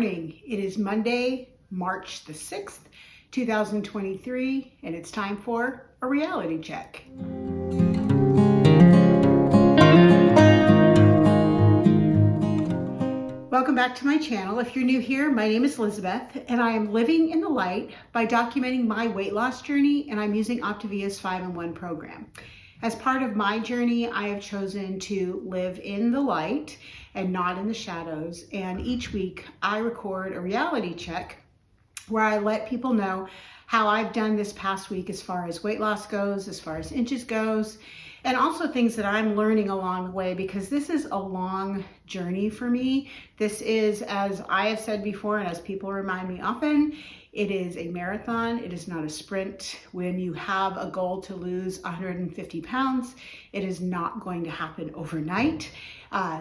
morning. It is Monday, March the 6th, 2023, and it's time for a reality check. Welcome back to my channel. If you're new here, my name is Lizabeth, and I am living in the light by documenting my weight loss journey, and I'm using Optavia's 5-in-1 program. As part of my journey, I have chosen to live in the light and not in the shadows. And each week I record a reality check where I let people know how I've done this past week as far as weight loss goes, as far as inches goes, and also things that I'm learning along the way, because this is a long journey for me. This is, as I have said before, and as people remind me often, it is a marathon. It is not a sprint. When you have a goal to lose 150 pounds, it is not going to happen overnight.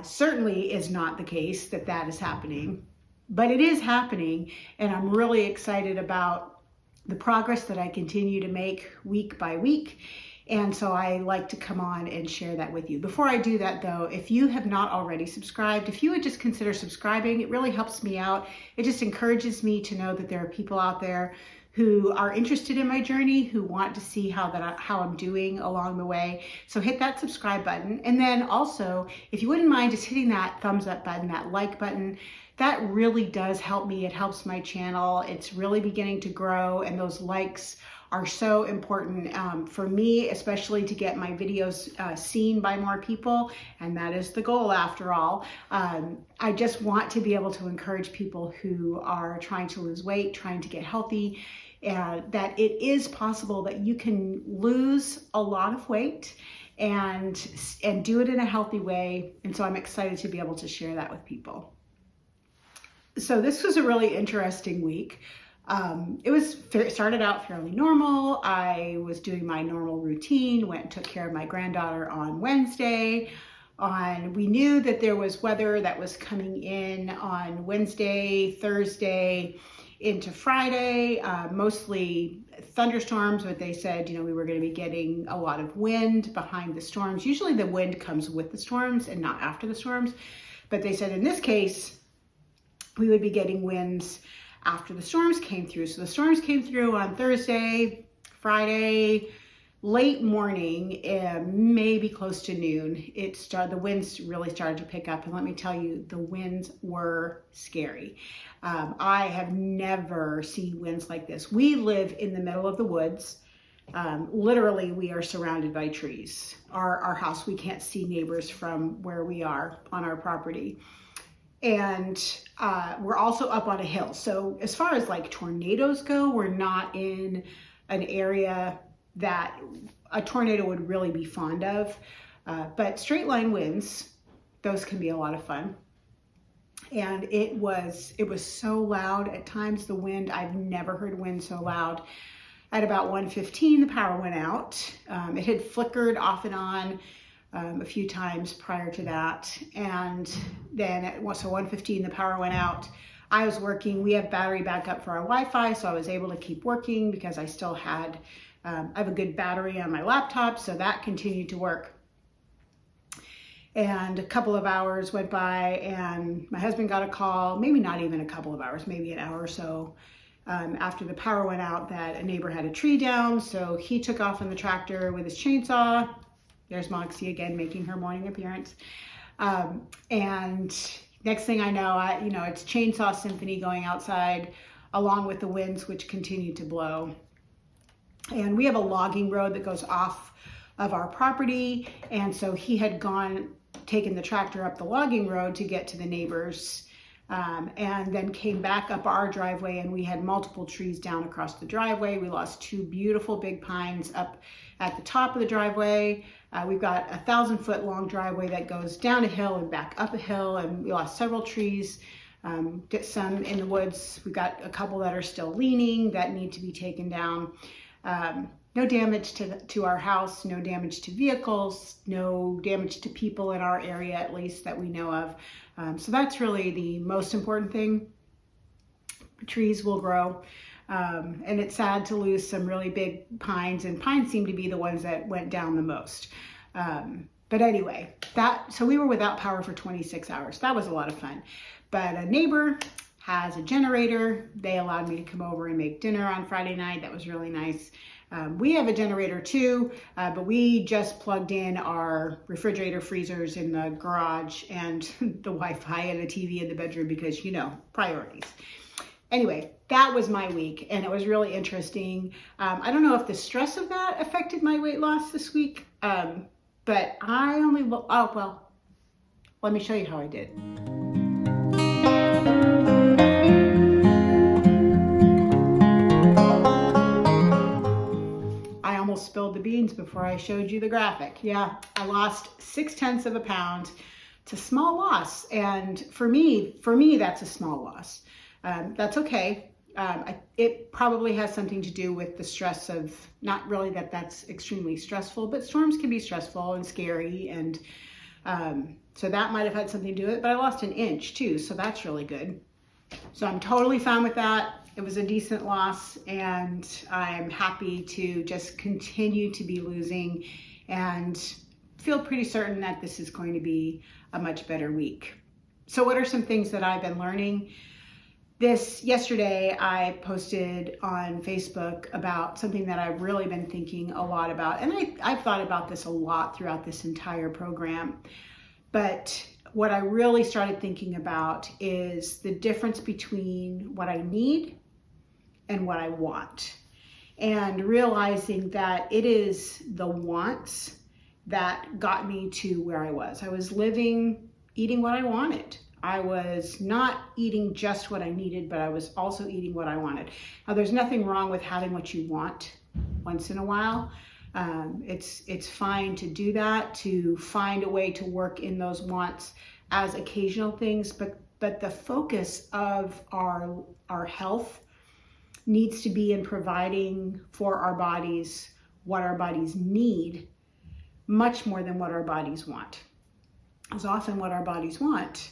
Certainly is not the case that is happening, but it is happening, and I'm really excited about the progress that I continue to make week by week. And so I like to come on and share that with you. Before I do that though, if you have not already subscribed, if you would just consider subscribing, it really helps me out. It just encourages me to know that there are people out there who are interested in my journey, who want to see how I'm doing along the way. So hit that subscribe button. And then also, if you wouldn't mind just hitting that thumbs up button, that like button, that really does help me. It helps my channel. It's really beginning to grow, and those likes are so important for me, especially to get my videos seen by more people, and that is the goal after all. I just want to be able to encourage people who are trying to lose weight, trying to get healthy, that it is possible that you can lose a lot of weight and do it in a healthy way. And so I'm excited to be able to share that with people. So this was a really interesting week. It started out fairly normal. I was doing my normal routine, went and took care of my granddaughter on Wednesday. We knew that there was weather that was coming in on Wednesday, Thursday, into Friday, mostly thunderstorms, but they said, we were going to be getting a lot of wind behind the storms. Usually the wind comes with the storms and not after the storms, but they said in this case, we would be getting winds after the storms came through. So the storms came through on Thursday, Friday, late morning, maybe close to noon. The winds really started to pick up, and let me tell you, the winds were scary. I have never seen winds like this. We live in the middle of the woods. Literally, we are surrounded by trees. Our house, we can't see neighbors from where we are on our property. And we're also up on a hill. So as far as like tornadoes go, we're not in an area that a tornado would really be fond of. But straight line winds, those can be a lot of fun. And it was so loud at times, the wind. I've never heard wind so loud. At about 1:15, the power went out. It had flickered off and on a few times prior to that, and then at 1:15 the power went out. I was working. We have battery backup for our Wi-Fi, so I was able to keep working because I still had I have a good battery on my laptop, so that continued to work. And a couple of hours went by, and my husband got a call, maybe not even a couple of hours, maybe an hour or so after the power went out, that a neighbor had a tree down. So he took off on the tractor with his chainsaw. There's Moxie again, making her morning appearance. And next thing I know, it's chainsaw symphony going outside, along with the winds, which continue to blow. And we have a logging road that goes off of our property. And so he had taken the tractor up the logging road to get to the neighbors, and then came back up our driveway, and we had multiple trees down across the driveway. We lost 2 beautiful big pines up at the top of the driveway. We've got a 1,000-foot long driveway that goes down a hill and back up a hill, and we lost several trees, get some in the woods. We've got a couple that are still leaning that need to be taken down. No damage to our house, no damage to vehicles, no damage to people in our area, at least that we know of. So that's really the most important thing. Trees will grow. And it's sad to lose some really big pines, and pines seem to be the ones that went down the most. But anyway, so we were without power for 26 hours. That was a lot of fun. But a neighbor has a generator. They allowed me to come over and make dinner on Friday night. That was really nice. We have a generator too, but we just plugged in our refrigerator, freezers in the garage and the Wi-Fi and the TV in the bedroom because, you know, priorities. Anyway, that was my week and it was really interesting. I don't know if the stress of that affected my weight loss this week, but I only, oh, well, let me show you how I did. I almost spilled the beans before I showed you the graphic. Yeah, I lost 0.6 of a pound. It's a small loss. And for me, that's a small loss. That's okay. It probably has something to do with the stress of, not really that that's extremely stressful, but storms can be stressful and scary. And so that might have had something to do with it, but I lost 1 inch too. So that's really good. So I'm totally fine with that. It was a decent loss and I'm happy to just continue to be losing and feel pretty certain that this is going to be a much better week. So what are some things that I've been learning? Yesterday I posted on Facebook about something that I've really been thinking a lot about. And I've thought about this a lot throughout this entire program. But what I really started thinking about is the difference between what I need and what I want. And realizing that it is the wants that got me to where I was. I was eating what I wanted. I was not eating just what I needed, but I was also eating what I wanted. Now, there's nothing wrong with having what you want once in a while. It's fine to do that, to find a way to work in those wants as occasional things, but the focus of our health needs to be in providing for our bodies what our bodies need, much more than what our bodies want. As often what our bodies want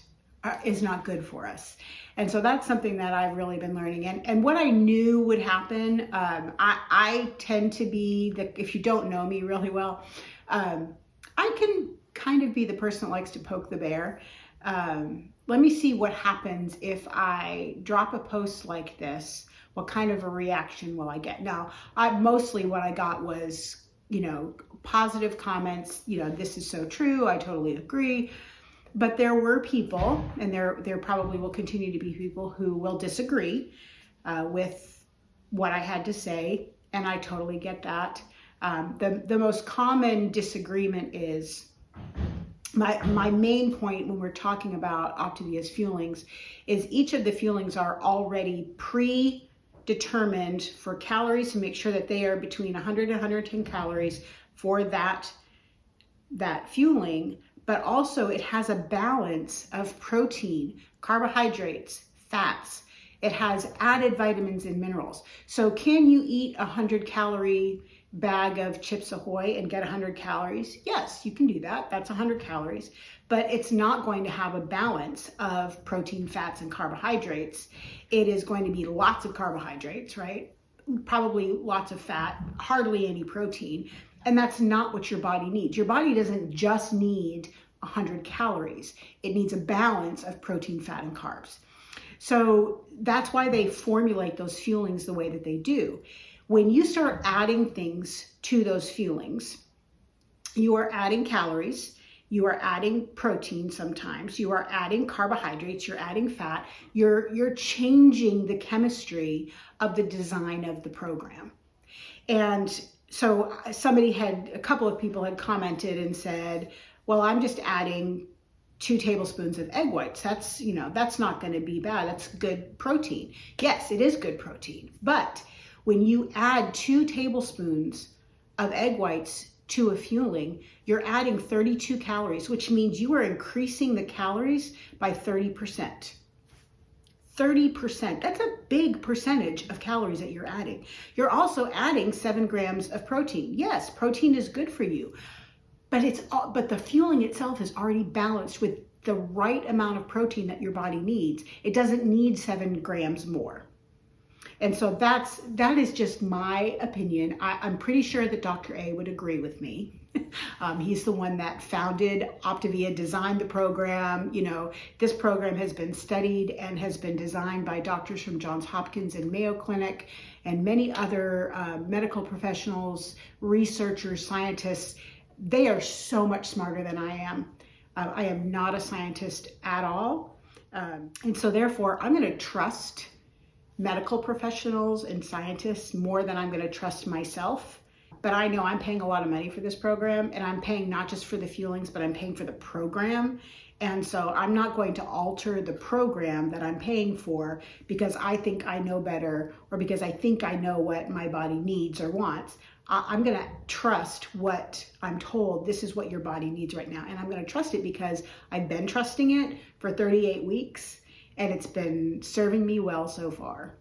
is not good for us. And so that's something that I've really been learning. And what I knew would happen, I tend to be, if you don't know me really well, I can kind of be the person that likes to poke the bear. Let me see what happens if I drop a post like this. What kind of a reaction will I get? Now, mostly what I got was, positive comments, this is so true, I totally agree. But there were people, and there probably will continue to be people who will disagree with what I had to say, and I totally get that. The most common disagreement is, my main point when we're talking about Optavia's fuelings is each of the fuelings are already predetermined for calories to make sure that they are between 100 and 110 calories for that fueling. But also it has a balance of protein, carbohydrates, fats. It has added vitamins and minerals. So can you eat a 100-calorie bag of Chips Ahoy and get 100 calories? Yes, you can do that. That's 100 calories. But it's not going to have a balance of protein, fats, and carbohydrates. It is going to be lots of carbohydrates, right? Probably lots of fat, hardly any protein. And that's not what your body needs. Your body doesn't just need 100 calories. It needs a balance of protein, fat, and carbs. So that's why they formulate those fuelings the way that they do. When you start adding things to those fuelings, you are adding calories, you are adding protein sometimes, you are adding carbohydrates, you're adding fat, you're changing the chemistry of the design of the program. And so a couple of people had commented and said, well, I'm just adding 2 tablespoons of egg whites. That's not going to be bad. That's good protein. Yes, it is good protein. But when you add 2 tablespoons of egg whites to a fueling, you're adding 32 calories, which means you are increasing the calories by 30%. 30%, that's a big percentage of calories that you're adding. You're also adding 7 grams of protein. Yes, protein is good for you, but the fueling itself is already balanced with the right amount of protein that your body needs. It doesn't need 7 grams more. And so that is just my opinion. I'm pretty sure that Dr. A would agree with me. He's the one that founded Optavia, designed the program. You know, this program has been studied and has been designed by doctors from Johns Hopkins and Mayo Clinic and many other medical professionals, researchers, scientists. They are so much smarter than I am. I am not a scientist at all. And so therefore, I'm going to trust medical professionals and scientists more than I'm going to trust myself. But I know I'm paying a lot of money for this program, and I'm paying not just for the fuelings, but I'm paying for the program. And so I'm not going to alter the program that I'm paying for because I think I know better or because I think I know what my body needs or wants. I'm going to trust what I'm told. This is what your body needs right now. And I'm going to trust it because I've been trusting it for 38 weeks and it's been serving me well so far.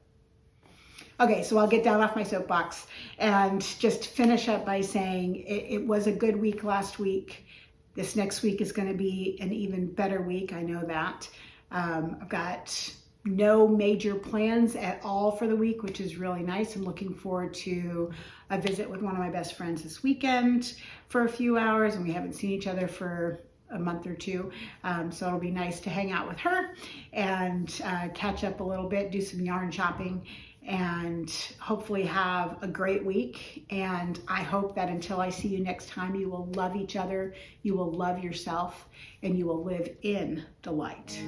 Okay, so I'll get down off my soapbox and just finish up by saying it was a good week last week. This next week is going to be an even better week. I know that. I've got no major plans at all for the week, which is really nice. I'm looking forward to a visit with one of my best friends this weekend for a few hours, and we haven't seen each other for a month or two. So it'll be nice to hang out with her and catch up a little bit, do some yarn shopping, and hopefully have a great week. And I hope that until I see you next time, you will love each other, you will love yourself, and you will live in delight.